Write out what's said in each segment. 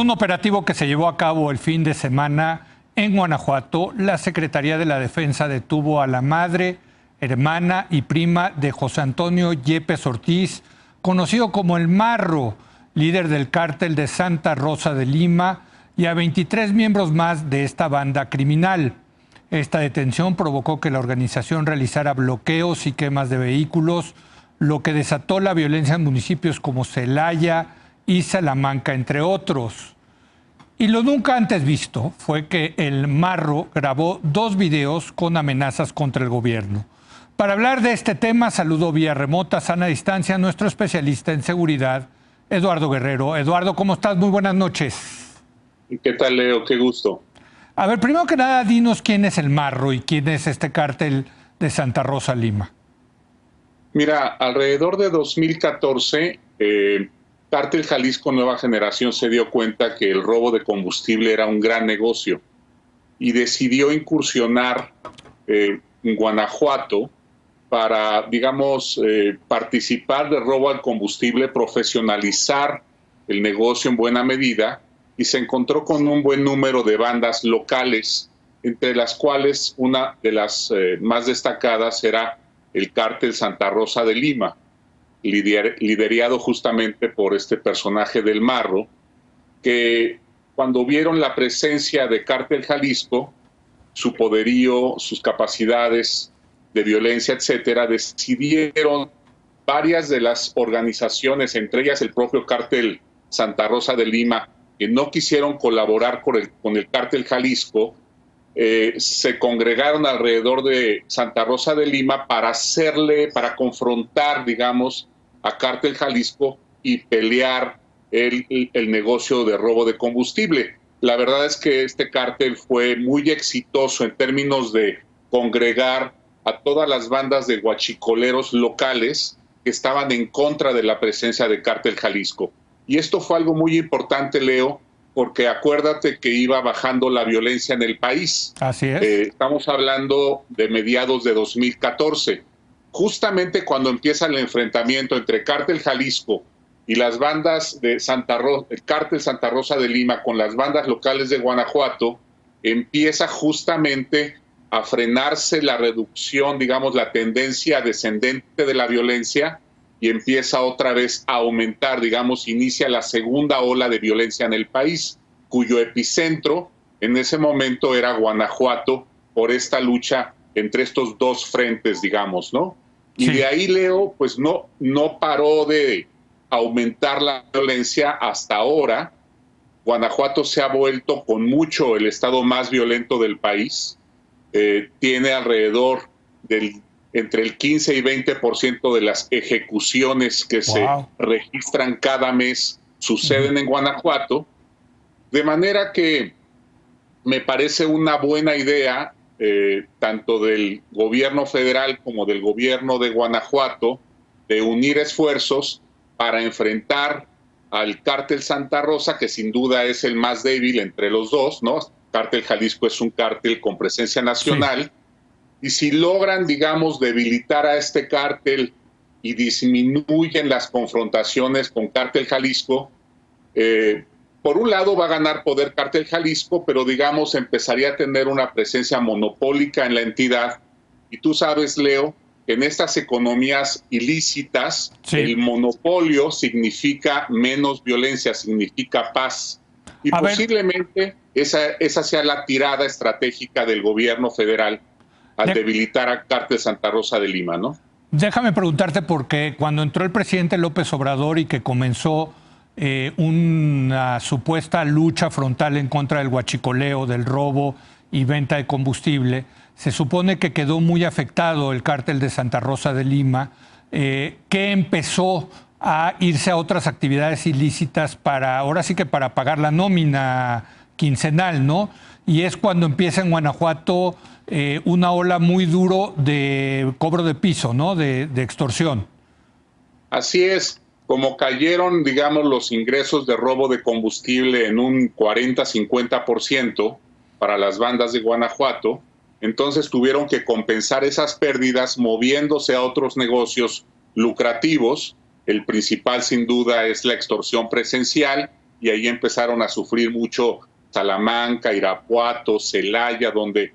un operativo que se llevó a cabo el fin de semana en Guanajuato. La Secretaría de la Defensa detuvo a la madre, hermana y prima de José Antonio Yepes Ortiz, conocido como El Marro, líder del cártel de Santa Rosa de Lima, y a 23 miembros más de esta banda criminal. Esta detención provocó que la organización realizara bloqueos y quemas de vehículos, lo que desató la violencia en municipios como Celaya y Salamanca, entre otros. Y lo nunca antes visto fue que El Marro grabó 2 videos con amenazas contra el gobierno. Para hablar de este tema, saludo vía remota, sana distancia, a nuestro especialista en seguridad, Eduardo Guerrero. Eduardo, ¿cómo estás? Muy buenas noches. ¿Qué tal, Leo? Qué gusto. A ver, primero que nada, dinos quién es El Marro y quién es este cártel de Santa Rosa Lima. Mira, alrededor de 2014, Cártel Jalisco Nueva Generación se dio cuenta que el robo de combustible era un gran negocio y decidió incursionar en Guanajuato para, digamos, participar de robo al combustible, profesionalizar el negocio en buena medida, y se encontró con un buen número de bandas locales, entre las cuales una de las más destacadas era el Cártel Santa Rosa de Lima, liderado justamente por este personaje del Marro, que cuando vieron la presencia de Cártel Jalisco, su poderío, sus capacidades de violencia, etcétera, decidieron varias de las organizaciones, entre ellas el propio Cártel Santa Rosa de Lima, que no quisieron colaborar con el Cártel Jalisco, se congregaron alrededor de Santa Rosa de Lima para confrontar, digamos, a Cártel Jalisco y pelear el negocio de robo de combustible. La verdad es que este cártel fue muy exitoso en términos de congregar a todas las bandas de huachicoleros locales que estaban en contra de la presencia de Cártel Jalisco. Y esto fue algo muy importante, Leo, porque acuérdate que iba bajando la violencia en el país. Así es. Estamos hablando de mediados de 2014. Justamente cuando empieza el enfrentamiento entre Cártel Jalisco y las bandas de el Cártel Santa Rosa de Lima con las bandas locales de Guanajuato, empieza justamente a frenarse la reducción, digamos, la tendencia descendente de la violencia, y empieza otra vez a aumentar, digamos, inicia la segunda ola de violencia en el país, cuyo epicentro en ese momento era Guanajuato, por esta lucha entre estos dos frentes, digamos, ¿no? Y sí, de ahí, Leo, pues no paró de aumentar la violencia hasta ahora. Guanajuato se ha vuelto con mucho el estado más violento del país. Tiene alrededor entre el 15 y 20% de las ejecuciones que se registran cada mes suceden en Guanajuato, de manera que me parece una buena idea, tanto del gobierno federal como del gobierno de Guanajuato, de unir esfuerzos para enfrentar al Cártel Santa Rosa, que sin duda es el más débil entre los dos, ¿no? Cártel Jalisco es un cártel con presencia nacional. Sí. Y si logran, digamos, debilitar a este cártel y disminuyen las confrontaciones con Cártel Jalisco, por un lado va a ganar poder Cártel Jalisco, pero, digamos, empezaría a tener una presencia monopólica en la entidad. Y tú sabes, Leo, que en estas economías ilícitas, sí, el monopolio significa menos violencia, significa paz. Y posiblemente esa sea la tirada estratégica del gobierno federal al debilitar a Cártel Santa Rosa de Lima, ¿no? Déjame preguntarte, porque cuando entró el presidente López Obrador y que comenzó una supuesta lucha frontal en contra del huachicoleo, del robo y venta de combustible, se supone que quedó muy afectado el cártel de Santa Rosa de Lima, que empezó a irse a otras actividades ilícitas ahora sí que para pagar la nómina quincenal, ¿no? Y es cuando empieza en Guanajuato una ola muy duro de cobro de piso, ¿no? De extorsión. Así es, como cayeron, digamos, los ingresos de robo de combustible en un 40-50% para las bandas de Guanajuato, entonces tuvieron que compensar esas pérdidas moviéndose a otros negocios lucrativos. El principal, sin duda, es la extorsión presencial, y ahí empezaron a sufrir mucho Salamanca, Irapuato, Celaya, donde,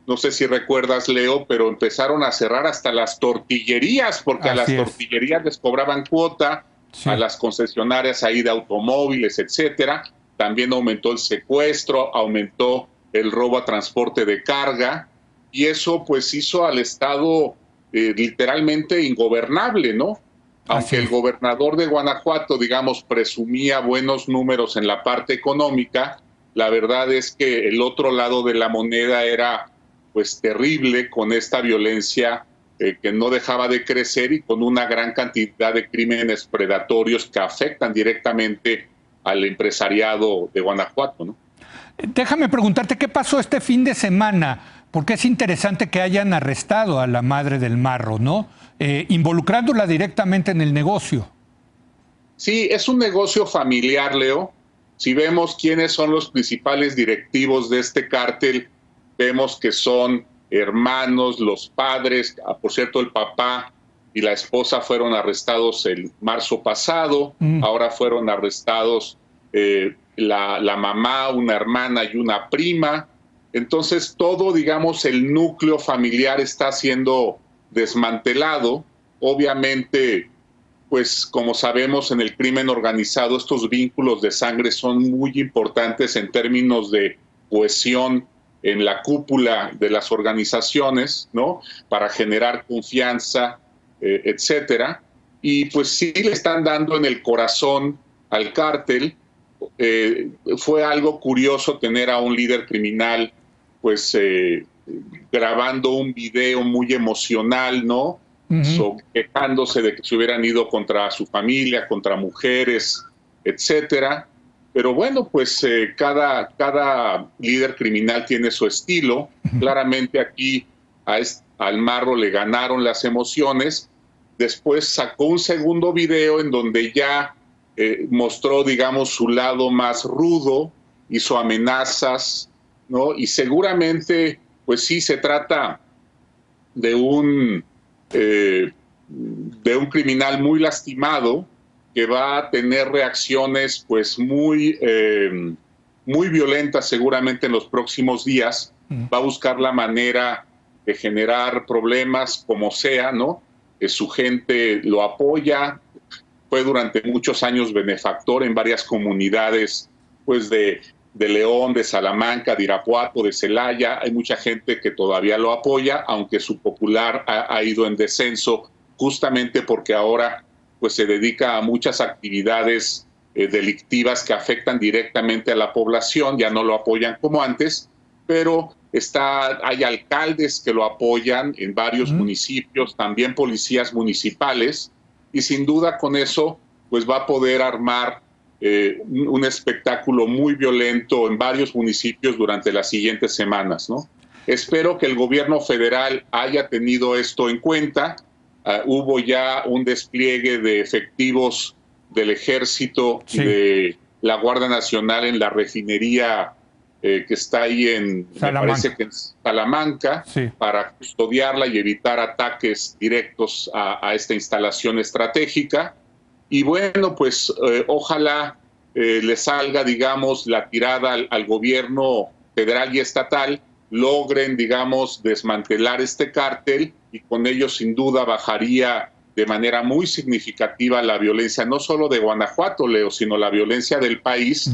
no sé si recuerdas, Leo, pero empezaron a cerrar hasta las tortillerías, porque a las tortillerías les cobraban cuota, a las concesionarias ahí de automóviles, etcétera. También aumentó el secuestro, aumentó el robo a transporte de carga, y eso pues hizo al Estado literalmente ingobernable, ¿no? Aunque el gobernador de Guanajuato, digamos, presumía buenos números en la parte económica, la verdad es que el otro lado de la moneda era pues terrible, con esta violencia que no dejaba de crecer y con una gran cantidad de crímenes predatorios que afectan directamente al empresariado de Guanajuato, ¿no? Déjame preguntarte, ¿qué pasó este fin de semana? Porque es interesante que hayan arrestado a la madre del marro, ¿no? Involucrándola directamente en el negocio. Sí, es un negocio familiar, Leo. Si vemos quiénes son los principales directivos de este cártel, vemos que son hermanos, los padres, por cierto, el papá y la esposa fueron arrestados el marzo pasado, ahora fueron arrestados la mamá, una hermana y una prima. Entonces todo, digamos, el núcleo familiar está siendo desmantelado. Obviamente, pues como sabemos, en el crimen organizado estos vínculos de sangre son muy importantes en términos de cohesión en la cúpula de las organizaciones, ¿no? Para generar confianza, etcétera. Y pues sí le están dando en el corazón al cártel. Fue algo curioso tener a un líder criminal pues grabando un video muy emocional, ¿no? Quejándose de que se hubieran ido contra su familia, contra mujeres, etcétera. Pero bueno, pues cada líder criminal tiene su estilo. Claramente aquí al marro le ganaron las emociones. Después sacó un segundo video en donde ya mostró, digamos, su lado más rudo, hizo amenazas, ¿no? Y seguramente, pues sí, se trata de un criminal muy lastimado que va a tener reacciones pues muy violentas seguramente en los próximos días. Va a buscar la manera de generar problemas como sea, ¿no? Su gente lo apoya, fue durante muchos años benefactor en varias comunidades pues de León, de Salamanca, de Irapuato, de Celaya. Hay mucha gente que todavía lo apoya, aunque su popular ha ido en descenso, justamente porque ahora pues se dedica a muchas actividades delictivas que afectan directamente a la población. Ya no lo apoyan como antes, pero hay alcaldes que lo apoyan en varios municipios, también policías municipales, y sin duda con eso pues va a poder armar un espectáculo muy violento en varios municipios durante las siguientes semanas, ¿no? Espero que el gobierno federal haya tenido esto en cuenta. Hubo ya un despliegue de efectivos del Ejército y de la Guardia Nacional en la refinería que está ahí me parece que en Salamanca, para custodiarla y evitar ataques directos a esta instalación estratégica. Y bueno, pues ojalá le salga, digamos, la tirada al gobierno federal y estatal, logren, digamos, desmantelar este cártel, y con ello sin duda bajaría de manera muy significativa la violencia, no solo de Guanajuato, Leo, sino la violencia del país.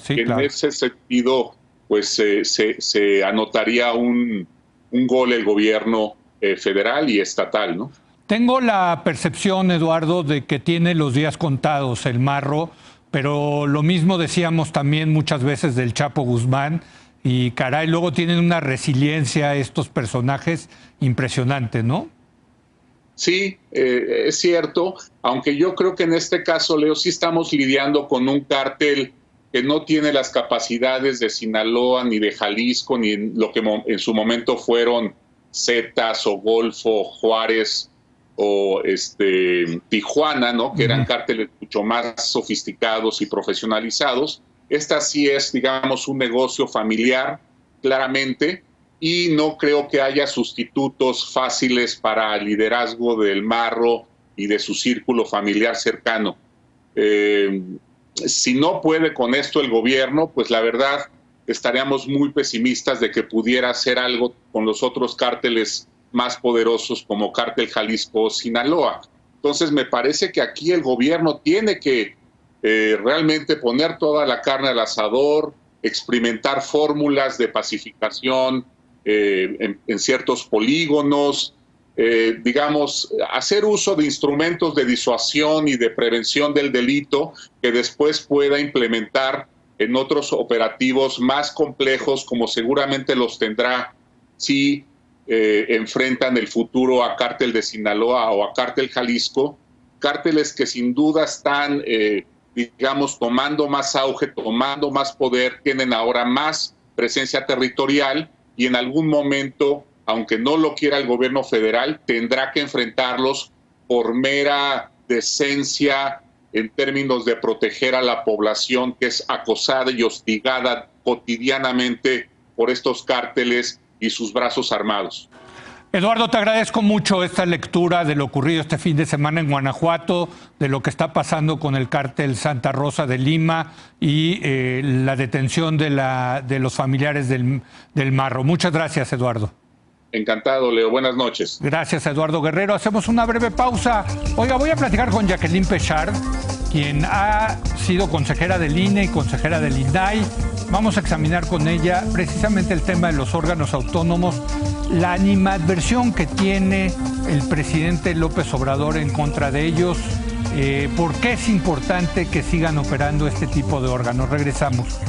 En ese sentido, pues se anotaría un gol el gobierno federal y estatal, ¿no? Tengo la percepción, Eduardo, de que tiene los días contados el marro, pero lo mismo decíamos también muchas veces del Chapo Guzmán, y caray, luego tienen una resiliencia estos personajes impresionante, ¿no? Sí, es cierto, aunque yo creo que en este caso, Leo, sí estamos lidiando con un cártel que no tiene las capacidades de Sinaloa, ni de Jalisco, ni lo que en su momento fueron Zetas o Golfo, Juárez o Tijuana, ¿no? Que eran cárteles mucho más sofisticados y profesionalizados. Esta sí es, digamos, un negocio familiar, claramente, y no creo que haya sustitutos fáciles para el liderazgo del marro y de su círculo familiar cercano. si no puede con esto el gobierno, pues la verdad estaríamos muy pesimistas de que pudiera hacer algo con los otros cárteles más poderosos como Cártel Jalisco o Sinaloa. Entonces me parece que aquí el gobierno tiene que realmente poner toda la carne al asador, experimentar fórmulas de pacificación en ciertos polígonos, digamos, hacer uso de instrumentos de disuasión y de prevención del delito que después pueda implementar en otros operativos más complejos, como seguramente los tendrá si enfrentan el futuro a Cártel de Sinaloa o a Cártel Jalisco, cárteles que sin duda están, digamos, tomando más auge, tomando más poder, tienen ahora más presencia territorial y en algún momento, aunque no lo quiera el gobierno federal, tendrá que enfrentarlos por mera decencia en términos de proteger a la población que es acosada y hostigada cotidianamente por estos cárteles y sus brazos armados. Eduardo, te agradezco mucho esta lectura de lo ocurrido este fin de semana en Guanajuato, de lo que está pasando con el cártel Santa Rosa de Lima y la detención de los familiares del Marro. Muchas gracias, Eduardo. Encantado, Leo. Buenas noches. Gracias, Eduardo Guerrero. Hacemos una breve pausa. Oiga, voy a platicar con Jacqueline Pechard, quien ha sido consejera del INE y consejera del INAI. Vamos a examinar con ella precisamente el tema de los órganos autónomos, la animadversión que tiene el presidente López Obrador en contra de ellos, por qué es importante que sigan operando este tipo de órganos. Regresamos.